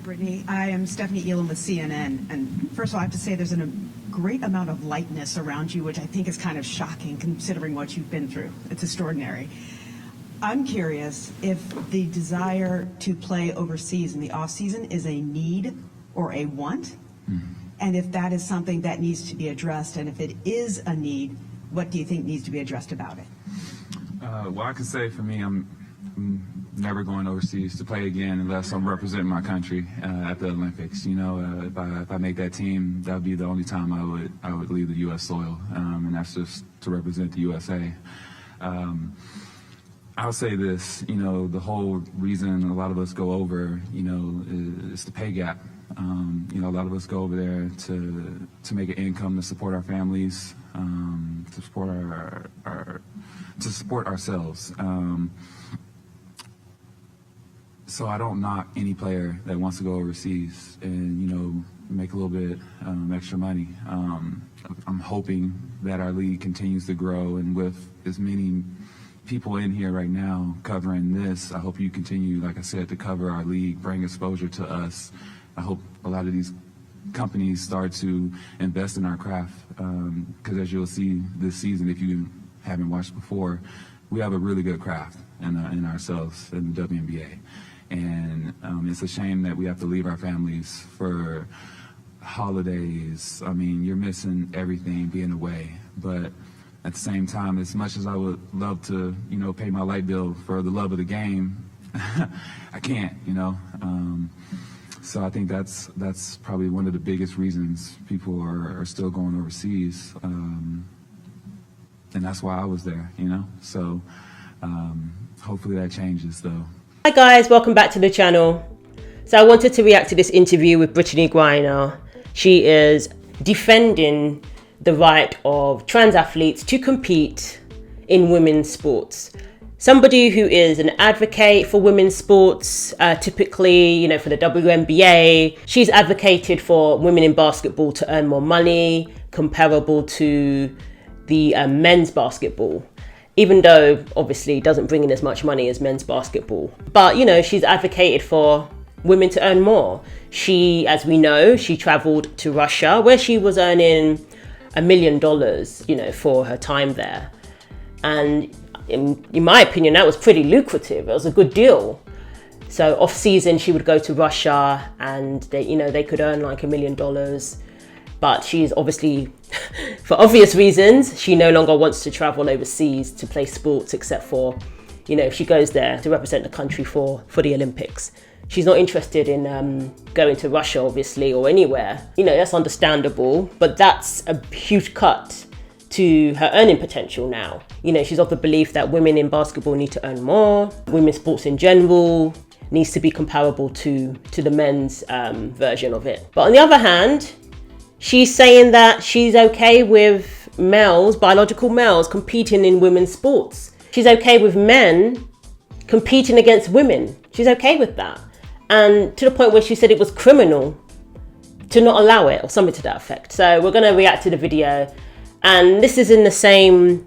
Brittney. I am Stephanie Elam with CNN. And first of all, I have to say there's a great amount of lightness around you, which I think is kind of shocking considering what you've been through. It's extraordinary. I'm curious if the desire to play overseas in the off-season is a need or a want, and if that is something that needs to be addressed, and if it is a need, what do you think needs to be addressed about it? Well, I can say for me, I'm never going overseas to play again unless I'm representing my country at the Olympics. You know, if I make that team, that would be the only time I would leave the U.S. soil, and that's just to represent the USA. I'll say this, you know, the whole reason a lot of us go over, you know, is the pay gap. You know, a lot of us go over there to make an income to support our families, to support to support ourselves. So I don't knock any player that wants to go overseas and, you know, make a little bit extra money. I'm hoping that our league continues to grow, and with as many people in here right now covering this, I hope you continue, like I said, to cover our league, bring exposure to us. I hope a lot of these companies start to invest in our craft, because as you'll see this season, if you haven't watched before, we have a really good craft in ourselves in the WNBA. And it's a shame that we have to leave our families for holidays. I mean, you're missing everything being away. But at the same time, as much as I would love to, you know, pay my light bill for the love of the game, I can't, you know. So I think that's probably one of the biggest reasons people are still going overseas. And that's why I was there, you know. So hopefully that changes, though. Hi guys, welcome back to the channel. So I wanted to react to this interview with Brittney Griner. She is defending the right of trans athletes to compete in women's sports. Somebody who is an advocate for women's sports, typically, you know, for the WNBA. She's advocated for women in basketball to earn more money, comparable to the men's basketball. Even though obviously it doesn't bring in as much money as men's basketball. But, you know, she's advocated for women to earn more. She, as we know, she traveled to Russia where she was earning $1 million, you know, for her time there. And in my opinion, that was pretty lucrative. It was a good deal. So off season, she would go to Russia and they could earn like $1 million. But she's obviously, for obvious reasons, she no longer wants to travel overseas to play sports, except for, you know, if she goes there to represent the country for the Olympics. She's not interested in going to Russia, obviously, or anywhere. You know, that's understandable, but that's a huge cut to her earning potential now. You know, she's of the belief that women in basketball need to earn more. Women's sports in general needs to be comparable to the men's version of it. But on the other hand, she's saying that she's okay with males, biological males, competing in women's sports. She's okay with men competing against women. She's okay with that. And to the point where she said it was criminal to not allow it, or something to that effect. So we're going to react to the video. And this is in the same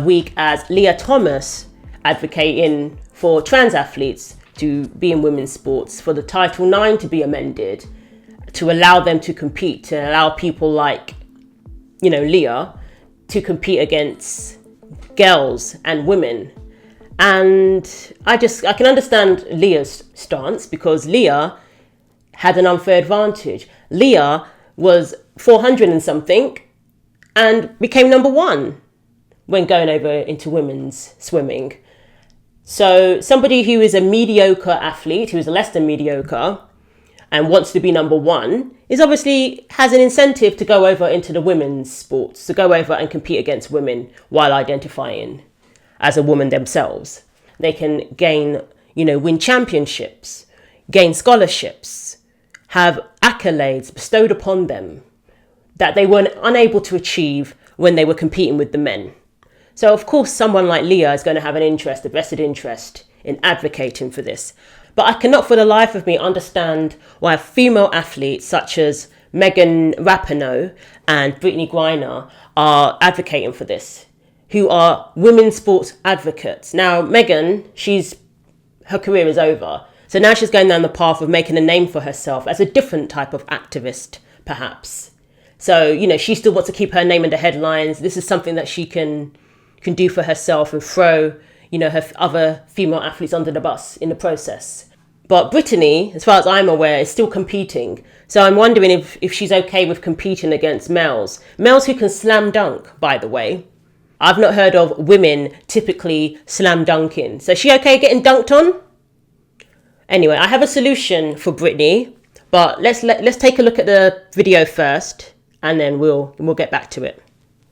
week as Lia Thomas advocating for trans athletes to be in women's sports, for the Title IX to be amended, to allow them to compete, to allow people like, you know, Lia to compete against girls and women. And I can understand Lia's stance, because Lia had an unfair advantage. Lia was 400 and something and became #1 when going over into women's swimming. So somebody who is a mediocre athlete, who is less than mediocre, and wants to be #1, is obviously has an incentive to go over into the women's sports, to go over and compete against women while identifying as a woman themselves. They can gain, you know, win championships, gain scholarships, have accolades bestowed upon them that they were unable to achieve when they were competing with the men. So of course, someone like Lia is going to have an interest, a vested interest in advocating for this. But I cannot for the life of me understand why female athletes such as Megan Rapinoe and Brittney Griner are advocating for this, who are women's sports advocates. Now, Megan, her career is over. So now she's going down the path of making a name for herself as a different type of activist, perhaps. So, you know, she still wants to keep her name in the headlines. This is something that she can do for herself and throw, you know, her other female athletes under the bus in the process. But Brittney, as far as I'm aware, is still competing. So I'm wondering if she's okay with competing against males. Males who can slam dunk, by the way. I've not heard of women typically slam dunking. So is she okay getting dunked on? Anyway, I have a solution for Brittney, but let's take a look at the video first, and then we'll get back to it.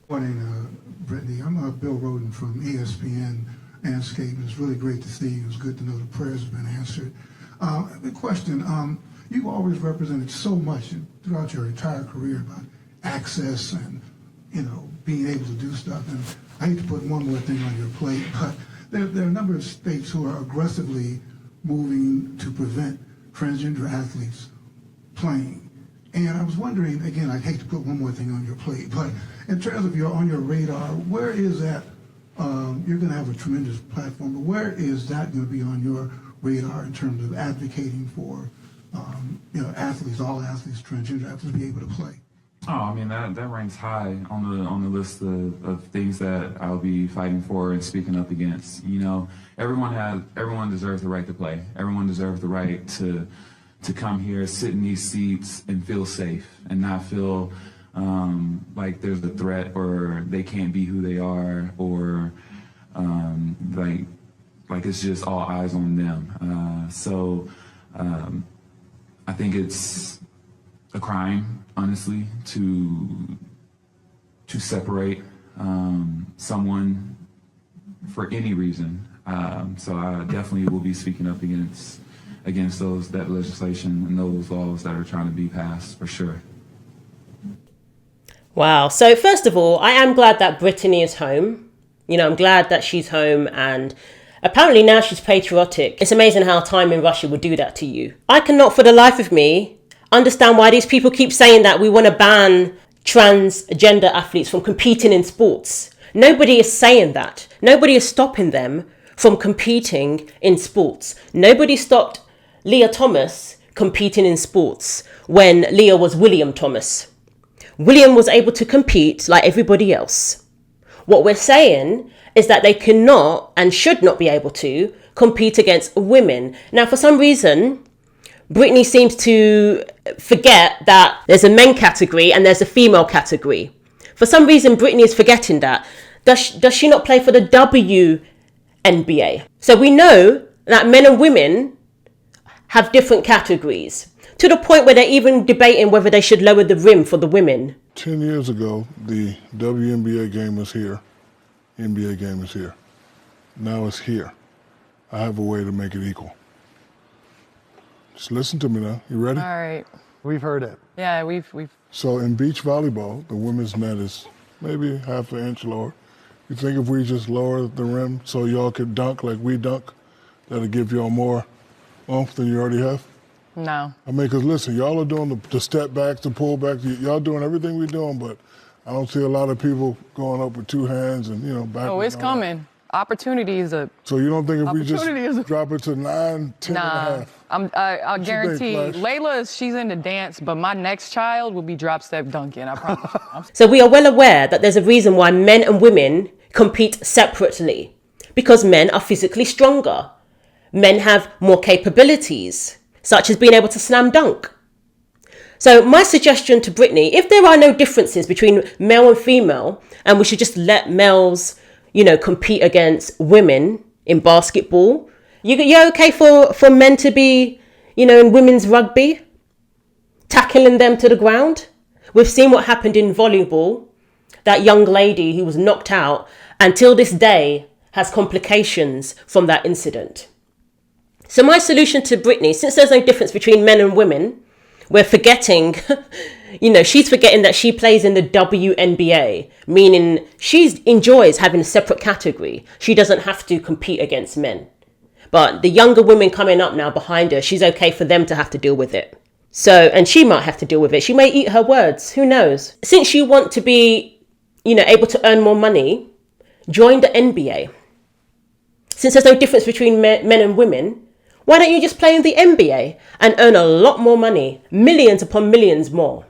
Morning, Brittney. I'm Bill Roden from ESPN Landscape. It's really great to see you. It's good to know the prayers have been answered. The question, you've always represented so much throughout your entire career about access and, you know, being able to do stuff. And I hate to put one more thing on your plate, but there are a number of states who are aggressively moving to prevent transgender athletes playing. And I was wondering, again, I hate to put one more thing on your plate, but in terms of on your radar, where is that? You're going to have a tremendous platform, but where is that going to be on your radar in terms of advocating for, you know, athletes, all athletes, transgender athletes, to be able to play? Oh, I mean, that ranks high on the list of things that I'll be fighting for and speaking up against. You know, everyone deserves the right to play. Everyone deserves the right to come here, sit in these seats, and feel safe and not feel like there's a threat or they can't be who they are, or like it's just all eyes on them. So I think it's a crime, honestly, to separate someone for any reason. So I definitely will be speaking up against that legislation and those laws that are trying to be passed, for sure. Wow. So first of all, I am glad that Brittney is home. You know, I'm glad that she's home, and apparently now she's patriotic. It's amazing how time in Russia would do that to you. I cannot for the life of me understand why these people keep saying that we want to ban transgender athletes from competing in sports. Nobody is saying that. Nobody is stopping them from competing in sports. Nobody stopped Leah Thomas competing in sports when Leah was William Thomas. William was able to compete like everybody else. What we're saying is that they cannot and should not be able to compete against women. Now, for some reason, Brittney seems to forget that there's a men category and there's a female category. For some reason, Brittney is forgetting that. Does she not play for the WNBA? So we know that men and women have different categories, to the point where they're even debating whether they should lower the rim for the women. 10 years ago, the WNBA game was here. NBA game is here. Now it's here. I have a way to make it equal. Just listen to me now. You ready? All right. We've heard it. Yeah, we've. So in beach volleyball, the women's net is maybe half an inch lower. You think if we just lower the rim so y'all could dunk like we dunk, that'll give y'all more oomph than you already have? No. I mean, because listen, y'all are doing the step backs, the pull back. Y'all doing everything we're doing, but I don't see a lot of people going up with two hands and, you know, back. Oh, it's coming. Opportunities are. So you don't think if we just drop it to 9, 10 Nah, and a half? I guarantee. Flash? Layla, she's into dance, but my next child will be drop step dunking. I promise. So we are well aware that there's a reason why men and women compete separately, because men are physically stronger. Men have more capabilities, such as being able to slam dunk. So my suggestion to Brittney, if there are no differences between male and female, and we should just let males, you know, compete against women in basketball, you're okay for men to be, you know, in women's rugby, tackling them to the ground? We've seen what happened in volleyball. That young lady who was knocked out, until this day, has complications from that incident. So my solution to Brittney, since there's no difference between men and women, we're forgetting, you know, she's forgetting that she plays in the WNBA, meaning she enjoys having a separate category. She doesn't have to compete against men. But the younger women coming up now behind her, she's okay for them to have to deal with it. So, and she might have to deal with it. She may eat her words. Who knows? Since you want to be, you know, able to earn more money, join the NBA. Since there's no difference between men and women, Why don't you just play in the NBA and earn a lot more money, millions upon millions more,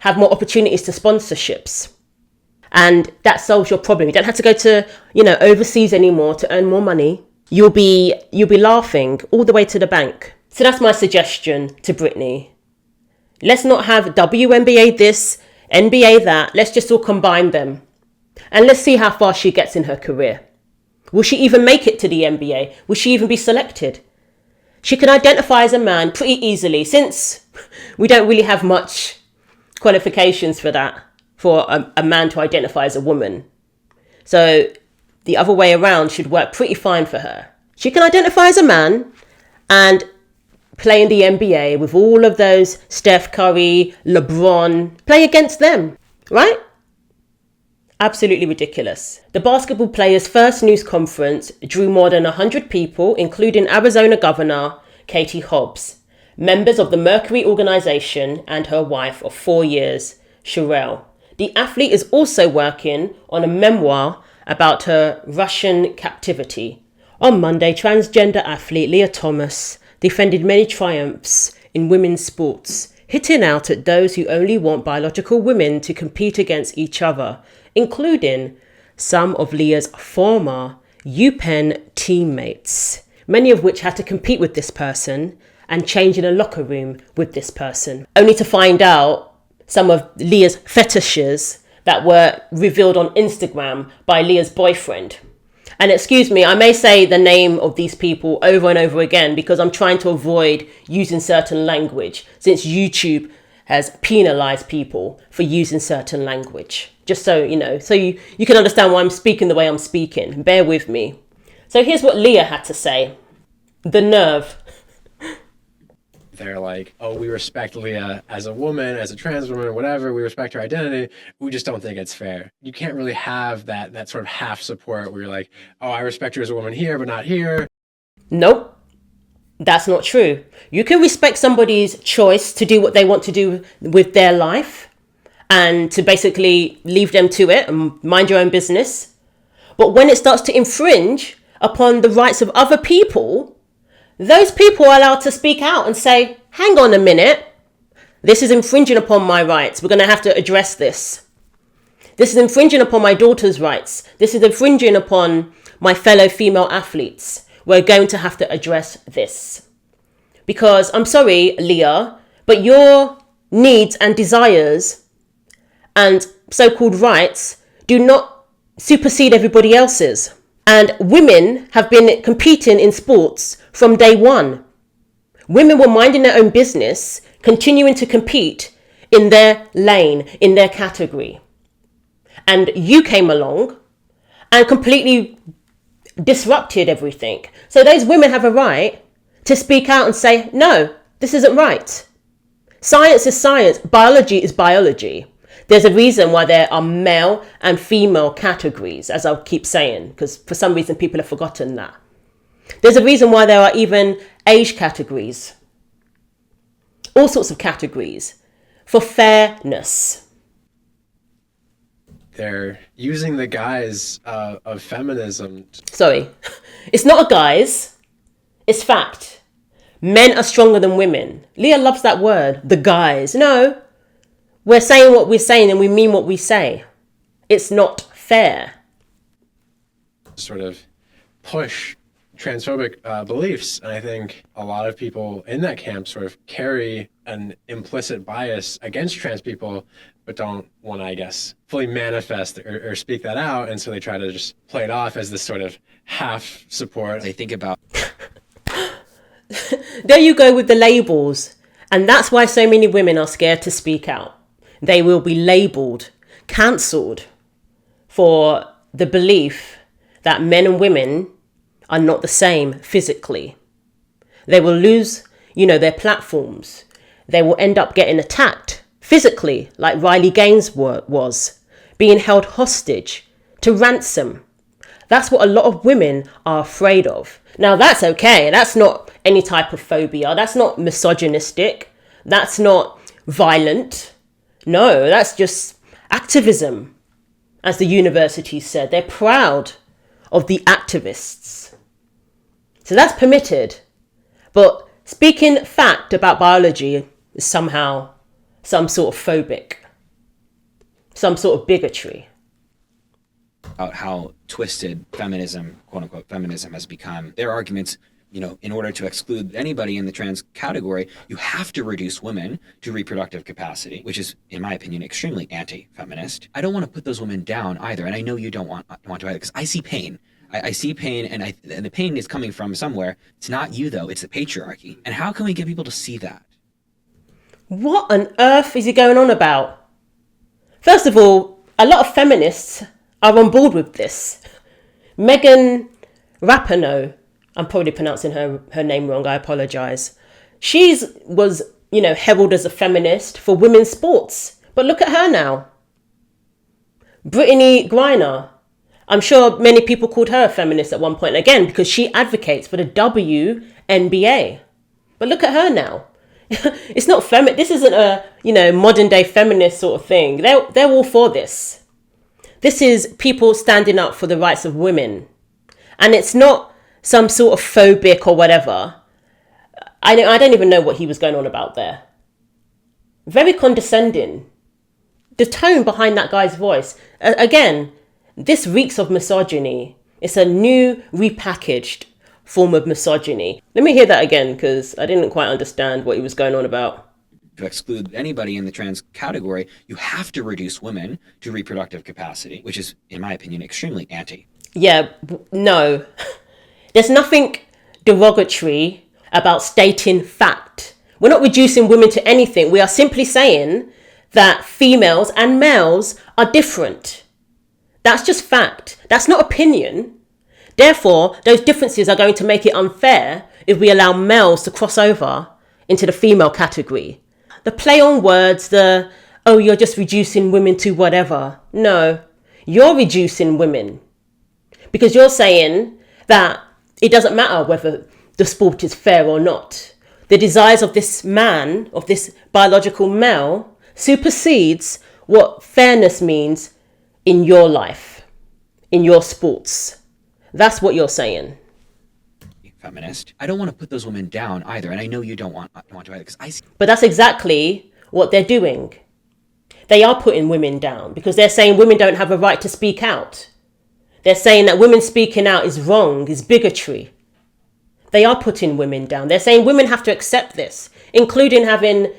have more opportunities to sponsorships? And that solves your problem. You don't have to go to, overseas anymore to earn more money. You'll be laughing all the way to the bank. So that's my suggestion to Brittney. Let's not have WNBA this, NBA that. Let's just all combine them. And let's see how far she gets in her career. Will she even make it to the NBA? Will she even be selected? She can identify as a man pretty easily, since we don't really have much qualifications for that, for a man to identify as a woman. So the other way around should work pretty fine for her. She can identify as a man and play in the NBA with all of those Steph Curry, LeBron, play against them, right? Absolutely ridiculous. The basketball players' first news conference drew more than 100 people, including Arizona Governor Katie Hobbs, members of the Mercury organization, and her wife of 4 years, Sherelle. The athlete is also working on a memoir about her Russian captivity. On Monday, transgender athlete Leah Thomas defended many triumphs in women's sports, hitting out at those who only want biological women to compete against each other, including some of Leah's former UPenn teammates, many of which had to compete with this person and change in a locker room with this person, only to find out some of Leah's fetishes that were revealed on Instagram by Leah's boyfriend. And excuse me, I may say the name of these people over and over again because I'm trying to avoid using certain language, since YouTube has penalized people for using certain language. Just so you know, so you can understand why I'm speaking the way I'm speaking. Bear with me. So here's what Leah had to say. The nerve. They're like, oh, we respect Leah as a woman, as a trans woman, or whatever. We respect her identity. We just don't think it's fair. You can't really have that sort of half support where you're like, oh, I respect her as a woman here, but not here. Nope. That's not true. You can respect somebody's choice to do what they want to do with their life and to basically leave them to it and mind your own business. But when it starts to infringe upon the rights of other people, those people are allowed to speak out and say, hang on a minute, this is infringing upon my rights. We're going to have to address this. This is infringing upon my daughter's rights. This is infringing upon my fellow female athletes. We're going to have to address this. Because I'm sorry, Leah, but your needs and desires and so-called rights do not supersede everybody else's. And women have been competing in sports from day one. Women were minding their own business, continuing to compete in their lane, in their category. And you came along and completely disrupted everything. So those women have a right to speak out and say, no, this isn't right. Science is science. Biology is biology. There's a reason why there are male and female categories, as I'll keep saying, because for some reason people have forgotten that. There's a reason why there are even age categories, all sorts of categories, for fairness. They're using the guise of feminism. Sorry, it's not a guise, it's fact. Men are stronger than women. Leah loves that word, the guise. No. We're saying what we're saying and we mean what we say. It's not fair. Sort of push transphobic beliefs. And I think a lot of people in that camp sort of carry an implicit bias against trans people, but don't want to, I guess, fully manifest or speak that out. And so they try to just play it off as this sort of half support. They think about... There you go with the labels. And that's why so many women are scared to speak out. They will be labelled, cancelled for the belief that men and women are not the same physically. They will lose, their platforms. They will end up getting attacked physically, like Riley Gaines was, being held hostage to ransom. That's what a lot of women are afraid of. Now, that's okay. That's not any type of phobia. That's not misogynistic. That's not violent. No, that's just activism. As the university said, they're proud of the activists. So that's permitted. But speaking fact about biology is somehow some sort of phobic, some sort of bigotry. About how twisted feminism, quote unquote, feminism has become. Their arguments, you know, in order to exclude anybody in the trans category, you have to reduce women to reproductive capacity, which is, in my opinion, extremely anti-feminist. I don't want to put those women down either, and I know you don't want to either, because I see pain. I see pain, and the pain is coming from somewhere. It's not you, though. It's the patriarchy. And how can we get people to see that? What on earth is he going on about? First of all, a lot of feminists are on board with this. Megan Rapinoe, I'm probably pronouncing her name wrong, I apologise. She was, you know, heralded as a feminist for women's sports. But look at her now. Brittney Griner. I'm sure many people called her a feminist at one point, again, because she advocates for the WNBA. But look at her now. It's not this isn't a, you know, modern day feminist sort of thing. They're all for this. This is people standing up for the rights of women. And it's not some sort of phobic or whatever. I don't even know what he was going on about there. Very condescending. The tone behind that guy's voice. Again, this reeks of misogyny. It's a new, repackaged form of misogyny. Let me hear that again, because I didn't quite understand what he was going on about. To exclude anybody in the trans category, you have to reduce women to reproductive capacity, which is, in my opinion, extremely anti. Yeah, no. There's nothing derogatory about stating fact. We're not reducing women to anything. We are simply saying that females and males are different. That's just fact. That's not opinion. Therefore, those differences are going to make it unfair if we allow males to cross over into the female category. The play on words, oh, you're just reducing women to whatever. No, you're reducing women. Because you're saying that it doesn't matter whether the sport is fair or not. The desires of this man, of this biological male, supersedes what fairness means in your life, in your sports. That's what you're saying. Feminist. I don't want to put those women down either, and I know you don't want to either, because I see. But that's exactly what they're doing. They are putting women down because they're saying women don't have a right to speak out. They're saying that women speaking out is wrong, is bigotry. They are putting women down. They're saying women have to accept this, including having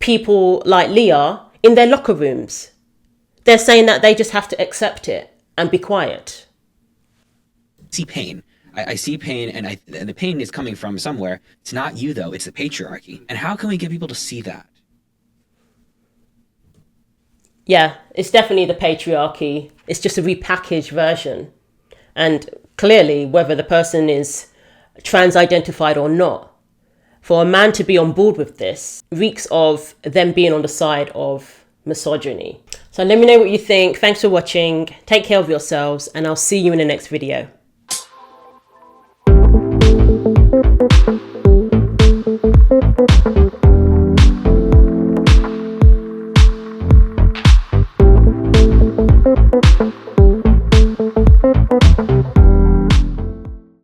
people like Leah in their locker rooms. They're saying that they just have to accept it and be quiet. See pain. I see pain, and the pain is coming from somewhere. It's not you, though. It's the patriarchy. And how can we get people to see that? Yeah, it's definitely the patriarchy. It's just a repackaged version. And clearly, whether the person is trans-identified or not, for a man to be on board with this reeks of them being on the side of misogyny. So let me know what you think. Thanks for watching. Take care of yourselves, and I'll see you in the next video.